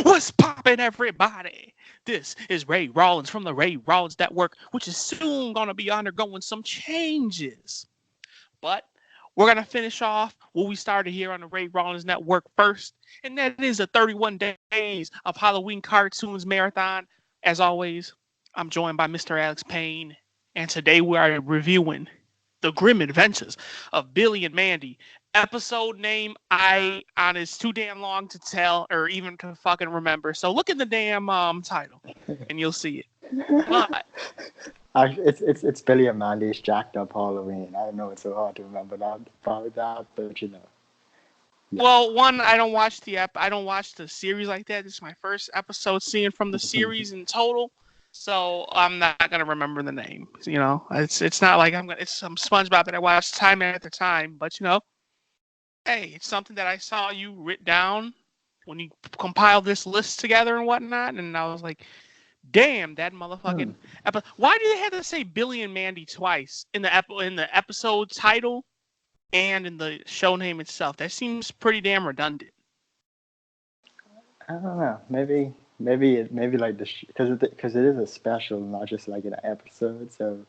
What's poppin', everybody? This is Ray Rawlins from the Ray Rawlins Network, which is soon going to be undergoing some changes. But we're going to finish off what we started here on the Ray Rawlins Network first, and that is the 31 days of Halloween cartoons marathon. As always, I'm joined by Mr. Alex Payne, and today we are reviewing The Grim Adventures of Billy and Mandy. Episode name, it's too damn long to tell or even to fucking remember. So look at the damn title, and you'll see it. But it's Billy and Mandy's jacked up Halloween. I know it's so hard to remember that about that, but yeah. well, one, I don't watch the series like that. This is my first episode seeing from the series in total. So I'm not gonna remember the name. It's not like it's some SpongeBob that I watched time after time. But hey, it's something that I saw you writ down when you compiled this list together and whatnot, and I was like, damn, that motherfucking episode. Why do they have to say Billy and Mandy twice in the episode title and in the show name itself? That seems pretty damn redundant. I don't know. Maybe like because it is a special, not just like an episode. So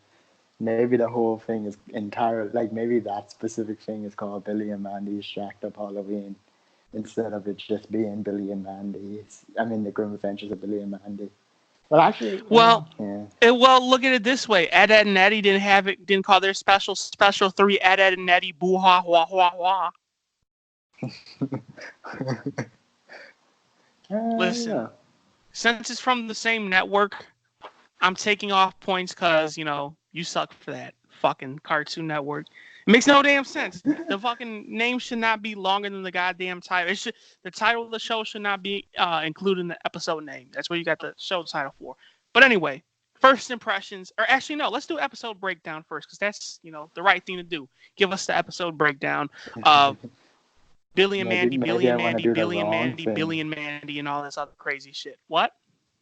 maybe the whole thing is entire. Like maybe that specific thing is called Billy and Mandy's Jacked Up Halloween instead of it just being Billy and Mandy. The Grim Adventures of Billy and Mandy. But actually, Well, yeah. look at it this way: Ed, Ed, and Eddie didn't call their special 3 Ed, Ed, and Eddie boo ha wah wah wah. Listen, Yeah. since it's from the same network, I'm taking off points because you suck for that fucking Cartoon Network. It makes no damn sense. The fucking name should not be longer than the goddamn title. The title of the show should not be included in the episode name. That's what you got the show title for. But anyway, first impressions, or actually no, let's do episode breakdown first because that's the right thing to do. Give us the episode breakdown of Billy and Mandy, Billy maybe I and want to Mandy, do the Billy and wrong Mandy, Billy thing. and Mandy, and all this other crazy shit. What?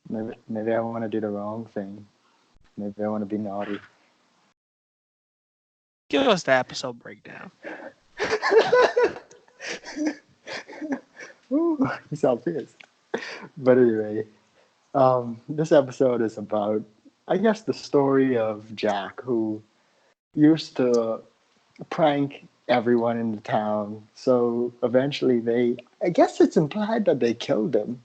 Maybe I want to do the wrong thing. Maybe I want to be naughty. Give us the episode breakdown. Ooh, you sound pissed. But anyway, this episode is about, I guess, the story of Jack, who used to prank everyone in the town. So eventually I guess it's implied that they killed him.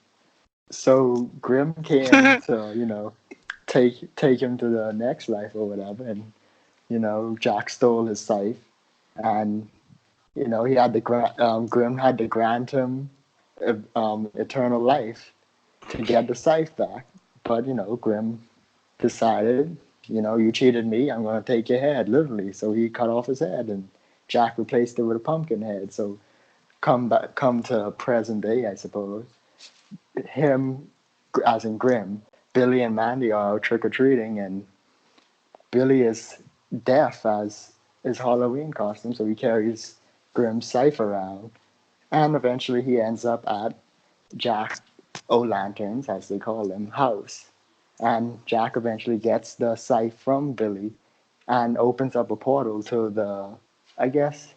So Grim came to, take him to the next life or whatever. And, Jack stole his scythe. And, he had Grim had to grant him eternal life to get the scythe back. But, Grim decided, you cheated me, I'm going to take your head, literally. So he cut off his head and Jack replaced it with a pumpkin head. So come to present day, I suppose. Him, as in Grim, Billy and Mandy are trick-or-treating, and Billy is deaf as his Halloween costume, so he carries Grim's scythe around. And eventually he ends up at Jack O'Lanterns, as they call him, house. And Jack eventually gets the scythe from Billy and opens up a portal to I guess,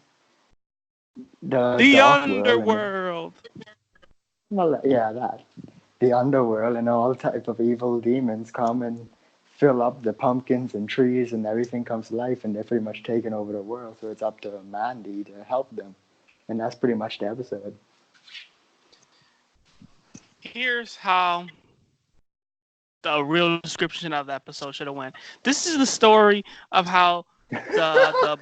the The dark world. underworld. Well, yeah, that. The underworld and all type of evil demons come and fill up the pumpkins and trees and everything comes to life and they're pretty much taking over the world. So it's up to Mandy to help them. And that's pretty much the episode. Here's how the real description of the episode should have went. This is the story of how the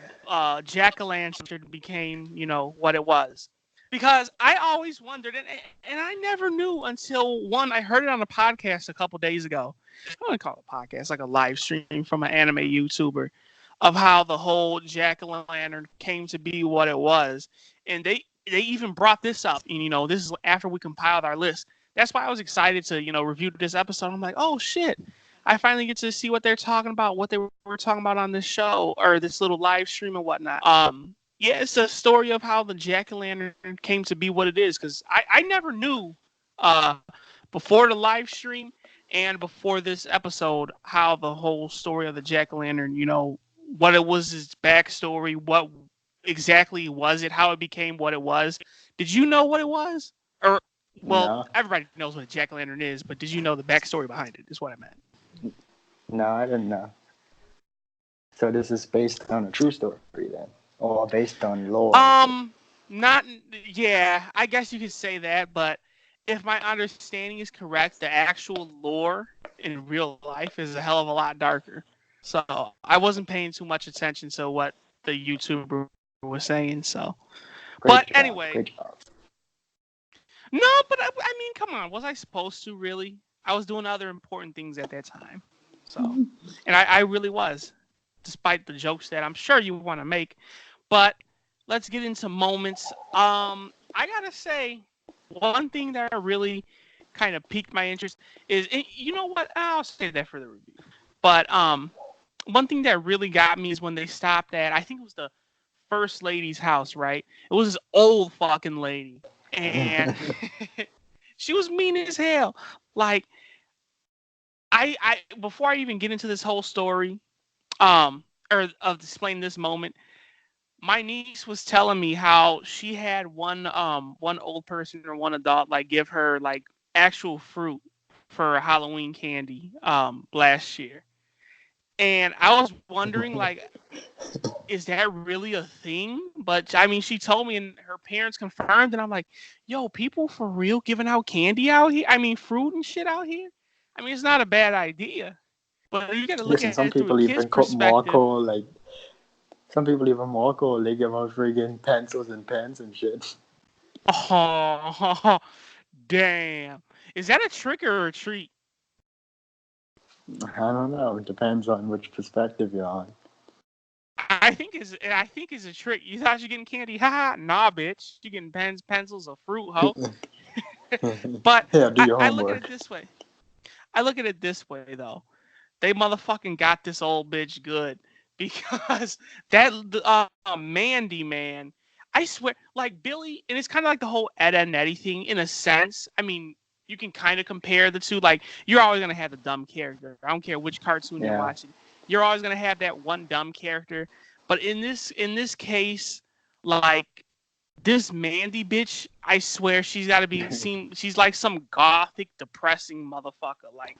jack-o'-lantern became, what it was. Because I always wondered, and I never knew until I heard it on a podcast a couple days ago. I don't want to call it a podcast, like a live stream from an anime YouTuber, of how the whole jack-o'-lantern came to be what it was. And they even brought this up, and this is after we compiled our list. That's why I was excited to, review this episode. I'm like, oh shit, I finally get to see what they're talking about, what they were talking about on this show or this little live stream and whatnot. Yeah, it's a story of how the jack-o'-lantern came to be what it is. Because I never knew before the live stream and before this episode how the whole story of the jack-o'-lantern, what it was, its backstory, what exactly was it, how it became what it was. Did you know what it was? Or Well, No, everybody knows what a jack-o'-lantern is, but did you know the backstory behind it? Is what I meant. no, I didn't know. So this is based on a true story then, or based on lore? Not yeah. I guess you could say that, but if my understanding is correct, the actual lore in real life is a hell of a lot darker. So I wasn't paying too much attention to what the YouTuber was saying. So, Great but job, anyway, great job. no. But I mean, come on. Was I supposed to really? I was doing other important things at that time. So, and I really was, despite the jokes that I'm sure you want to make. But let's get into moments. I gotta say, one thing that really kind of piqued my interest is, you know what? I'll save that for the review. But one thing that really got me is when they stopped at, I think it was the first lady's house, right? It was this old fucking lady, and she was mean as hell. Like, I before I even get into this whole story, or of explaining this moment, my niece was telling me how she had one old person or one adult like give her like actual fruit for Halloween candy last year. And I was wondering like, is that really a thing? But I mean, she told me and her parents confirmed, and I'm like, yo, people for real giving out candy out here? I mean, fruit and shit out here? I mean, it's not a bad idea, but you got to look Listen, at some it through a people kid's even cut more perspective. coal, like some people even more coal. They give out friggin' pencils and pens and shit. Oh, damn. Is that a trick or a treat? I don't know. It depends on which perspective you're on. I think it's a trick. You thought you're getting candy? Haha, nah, bitch. You getting pens, pencils, or fruit, hoe. But Yeah, do your I look at homework. it this way. I look at it this way though. They motherfucking got this old bitch good because that Mandy man. I swear, like Billy, and it's kind of like the whole Ed and Eddie thing in a sense. I mean, you can kind of compare the two. Like, you're always gonna have the dumb character. I don't care which cartoon you're Yeah. watching. You're always gonna have that one dumb character. But in this case, like this Mandy bitch, I swear she's got to be seen. She's like some gothic, depressing motherfucker. Like,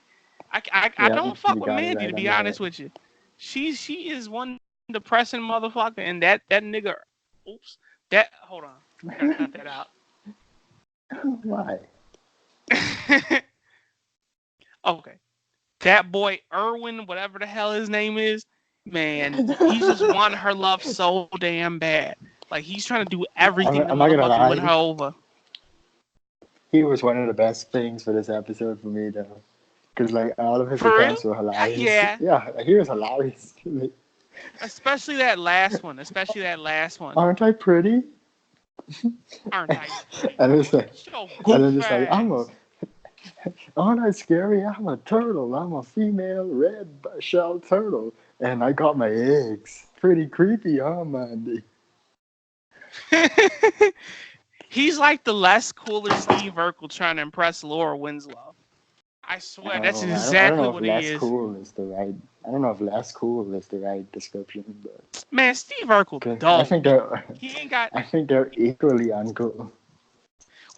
I Yeah, don't fuck you with got it Mandy right to on be the honest head. with you. She is one depressing motherfucker, and that nigga. Oops. That hold on. Gotta cut that out. Why? Okay. That boy Irwin, whatever the hell his name is, man, he just wanted her love so damn bad. Like, he's trying to do everything to I'm not gonna motherfucking win her lie. over. He was one of the best things for this episode for me, though. Because, like, all of his For real? attempts were hilarious. Yeah. Yeah, he was hilarious. Like, Especially that last one. Especially that last one. aren't I pretty? Aren't I pretty, And it's boy? like, Get your and then goof it's like, ass. aren't I scary? I'm a turtle. I'm a female red shell turtle. And I got my eggs. Pretty creepy, huh, Mandy? He's like the less cooler Steve Urkel trying to impress Laura Winslow. I swear, that's Oh, I don't exactly know if what he less is. cool is the right. I don't know if less cool is the right description, but Man, Steve Urkel 'cause dope. He ain't got. I think they're equally uncool.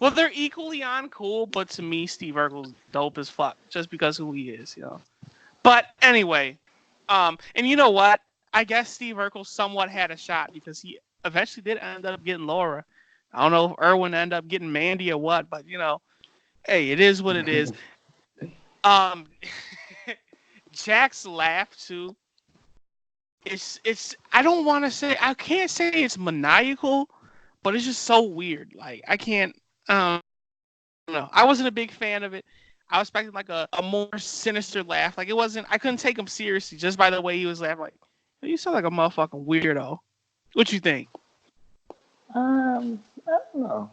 Well, they're equally uncool, but to me, Steve Urkel's dope as fuck just because who he is, you know. But anyway, and you know what? I guess Steve Urkel somewhat had a shot because he eventually did end up getting Laura. I don't know if Irwin ended up getting Mandy or what, but you know, hey, it is what it is. Um, Jack's laugh too. It's I don't want to say I can't say it's maniacal, but it's just so weird. Like I can't. No, I wasn't a big fan of it. I was expecting like a more sinister laugh. Like it wasn't. I couldn't take him seriously just by the way he was laughing. Like, you sound like a motherfucking weirdo. What you think? I don't know.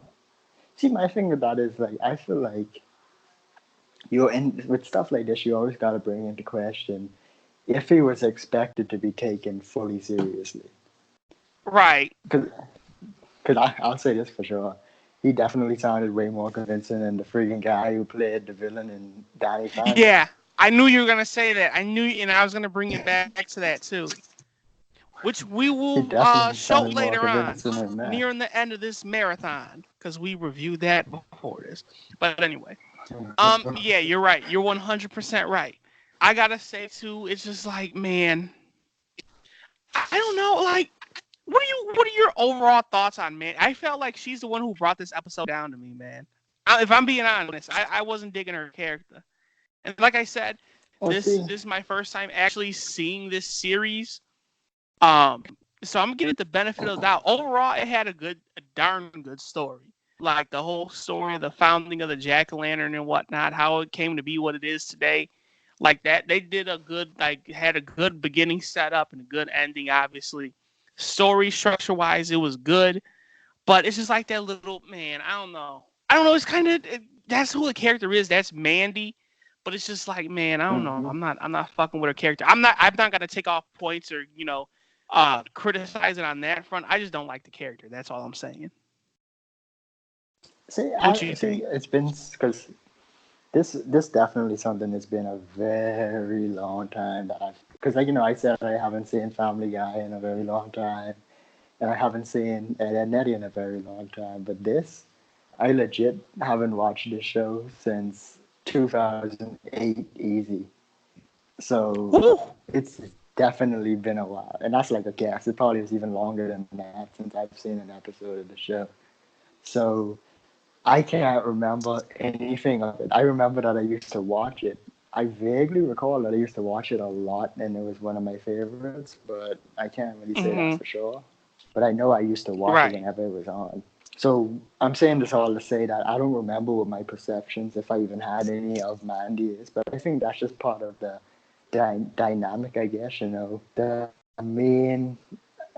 See, my thing with that is like I feel like you and with stuff like this, you always got to bring into question if he was expected to be taken fully seriously. Right. Because I'll say this for sure. He definitely sounded way more convincing than the freaking guy who played the villain in Danny Phantom. Yeah. I knew you were gonna say that. I knew, and I was gonna bring it back to that too. which we He will definitely show sounded more later on, convincing than that. nearing the end of this marathon, because we reviewed that before this. But anyway, yeah, you're right. You're 100% right. I gotta say too, it's just like, man, I don't know, like, what are your overall thoughts on Man? I felt like she's the one who brought this episode down to me, man. If I'm being honest, I wasn't digging her character, and like I said, Well, this see, this is my first time actually seeing this series. Um, so I'm giving it the benefit of the doubt. Overall, it had a darn good story. Like the whole story of the founding of the Jack o' Lantern and whatnot, how it came to be what it is today. Like that, they did a good, like, had a good beginning setup and a good ending. Obviously, story structure wise, it was good. But it's just like that little man. I don't know. I don't know. It's kind of that's who the character is. That's Mandy. But it's just like, man, I don't know. mhm. I'm not fucking with her character. I'm not gonna take off points or criticize it on that front. I just don't like the character. That's all I'm saying. See, What you see, think? it's been because this definitely something that's been a very long time that I've because I said I haven't seen Family Guy in a very long time, and I haven't seen Ed and Nettie in a very long time. But this, I legit haven't watched this show since 2008, easy. So Ooh. it's definitely been a while, and that's like a guess. It probably was even longer than that since I've seen an episode of the show. So I can't remember anything of it. I remember that I used to watch it. I vaguely recall that I used to watch it a lot, and it was one of my favorites, but I can't really say that Mm-hmm. for sure. But I know I used to watch it Right. whenever it was on. So I'm saying this all to say that I don't remember what my perceptions, if I even had any, of Mandy is, but I think that's just part of the dynamic, I guess. The main,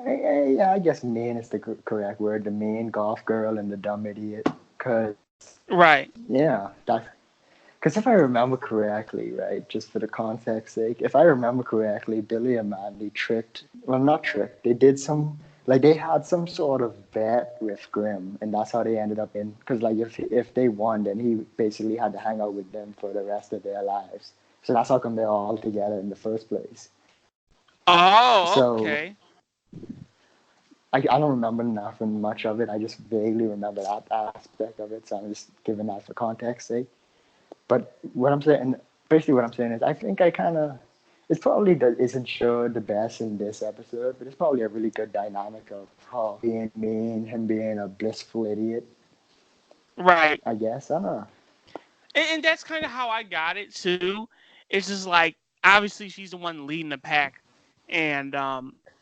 yeah, I guess main is the correct word, the main golf girl and the dumb idiot. Because, Right. yeah, because if I remember correctly, right, just for the context sake, if I remember correctly, Billy and Mandy not tricked, they did they had some sort of bet with Grimm, and that's how they ended up in, because, like, if they won, then he basically had to hang out with them for the rest of their lives. So that's how come they're all together in the first place. Oh, So okay. I don't remember nothing much of it. I just vaguely remember that aspect of it, so I'm just giving that for context sake. But basically what I'm saying is, I think I kind of, it's probably that isn't sure the best in this episode, but it's probably a really good dynamic of her being mean, him being a blissful idiot, Right. I guess. I don't know. And that's kind of how I got it too. It's just like, obviously she's the one leading the pack, and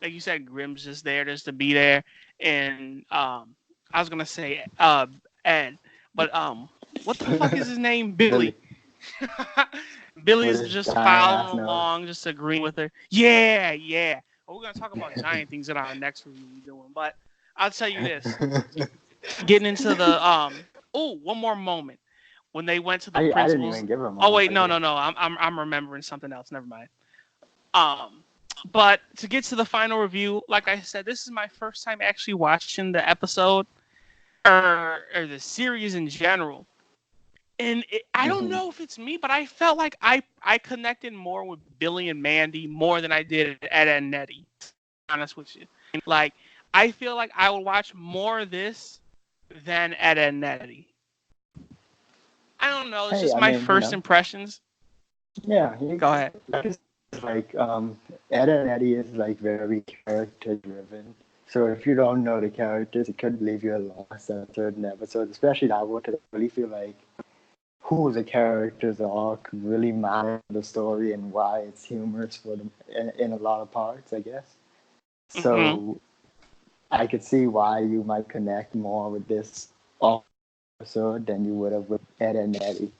like you said, Grimm's just there just to be there, and I was gonna say Ed, but what the fuck is his name? Billy Billy. Billy with is his just giant following ass nose. along, just agreeing with her. Yeah, yeah. Well, we're gonna talk about giant things in our next review we're doing, but I'll tell you this: getting into the oh, one more moment when they went to the I didn't principal's. even give him Oh one. wait, no. I'm remembering something else. Never mind. Um, but to get to the final review, like I said, this is my first time actually watching the episode or the series in general. And I don't Hmm. know if it's me, but I felt like I connected more with Billy and Mandy more than I did Ed and Nettie. To be honest with you, like I feel like I would watch more of this than Ed and Nettie. I don't know. It's Hey, just I my mean, first impressions. yeah, Go ahead. like it's like Ed and Eddie is like very character driven. So if you don't know the characters, it could leave you lost at certain episodes, especially that one, because I really feel like who the characters are could really matter to the story and why it's humorous for them in a lot of parts, I guess. Hmm. So I could see why you might connect more with this episode than you would have with Ed and Eddie.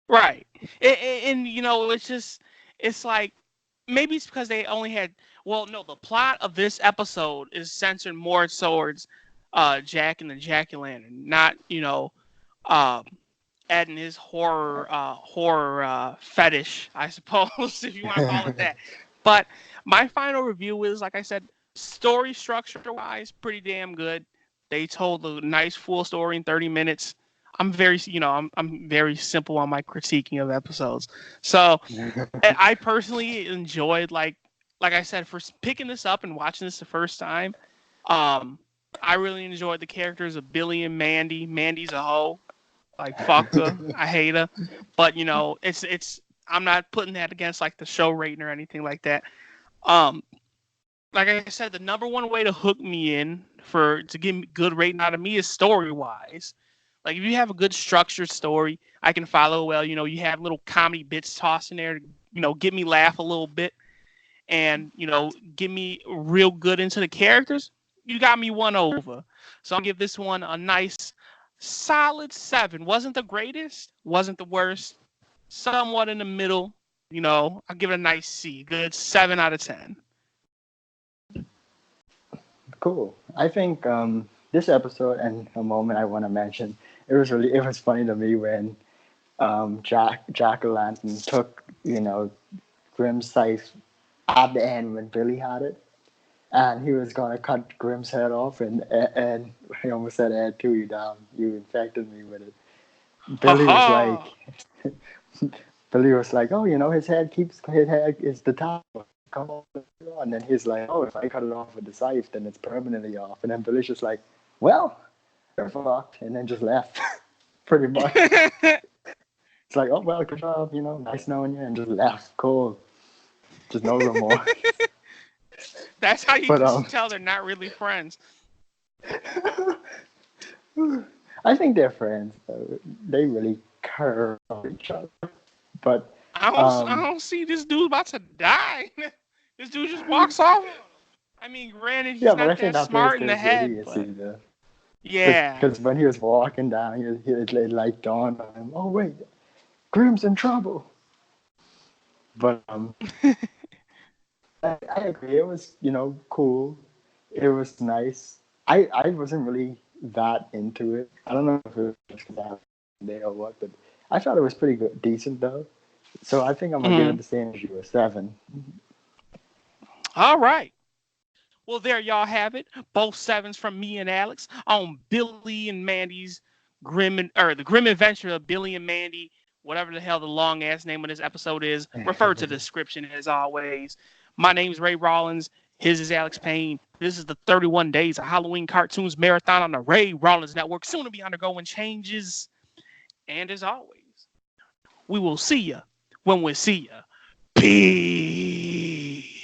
Right. And it's just it's like maybe it's because they only had. Well, no, the plot of this episode is centered more towards Jack and the Jack o' Lantern, not um, Ed and his horror fetish, I suppose, if you want to call it that. But my final review is, like I said, story structure wise, pretty damn good. They told a nice full story in 30 minutes. I'm very simple on my critiquing of episodes. So I personally enjoyed like like I said, for picking this up and watching this the first time, um, I really enjoyed the characters of Billy and Mandy. Mandy's a hoe. Like fuck her. I hate her. But it's I'm not putting that against like the show rating or anything like that. Um, like I said, the number one way to hook me in to get me good rating out of me is story wise. Like if you have a good structured story, I can follow well. You have little comedy bits tossed in there to get me laugh a little bit, and get me real good into the characters. You got me won over. So I'll give this one a nice solid 7. Wasn't the greatest, wasn't the worst, somewhat in the middle. I'll give it a nice C. Good 7 out of 10. Cool. I think this episode and a moment I want to mention. It was funny to me when Jack O'Lantern took Grimm's scythe at the end when Billy had it, and he was gonna cut Grimm's head off, and I almost said, "Ed, too, you down. You infected me with it." Ha Billy was like, ha. Billy was like, "Oh, his head is the top. Come on." And then he's like, "Oh, if I cut it off with the scythe, then it's permanently off." And then Billy's just like, "Well, you're fucked," and then just left. Pretty much. It's like, "Oh well, good job. Nice knowing you," and just left. Cool. Just no remorse. That's how you But can tell they're not really friends. I think they're friends. Though. They really care about each other. But I don't see this dude about to die. This dude just walks off. I mean, granted, he's yeah, but I not think that that plays smart in to the his head, idiocy, but though. yeah. Because when he was walking down, it like dawned on him, "Oh wait, Grimm's in trouble." But I agree. It was cool. It was nice. I wasn't really that into it. I don't know if it was because I had a day or what, but I thought it was pretty good, decent though. So I think I'm gonna give it Mhm. the same as you, a 7. All right. Well, there y'all have it. Both 7s from me and Alex on Billy and Mandy's the Grim Adventure of Billy and Mandy, whatever the hell the long ass name of this episode is. Refer to the description as always. My name's Ray Rawlins. His is Alex Payne. This is the 31 Days of Halloween Cartoons Marathon on the Ray Rawlins Network, soon to be undergoing changes. And as always, we will see ya when we see ya. Peace.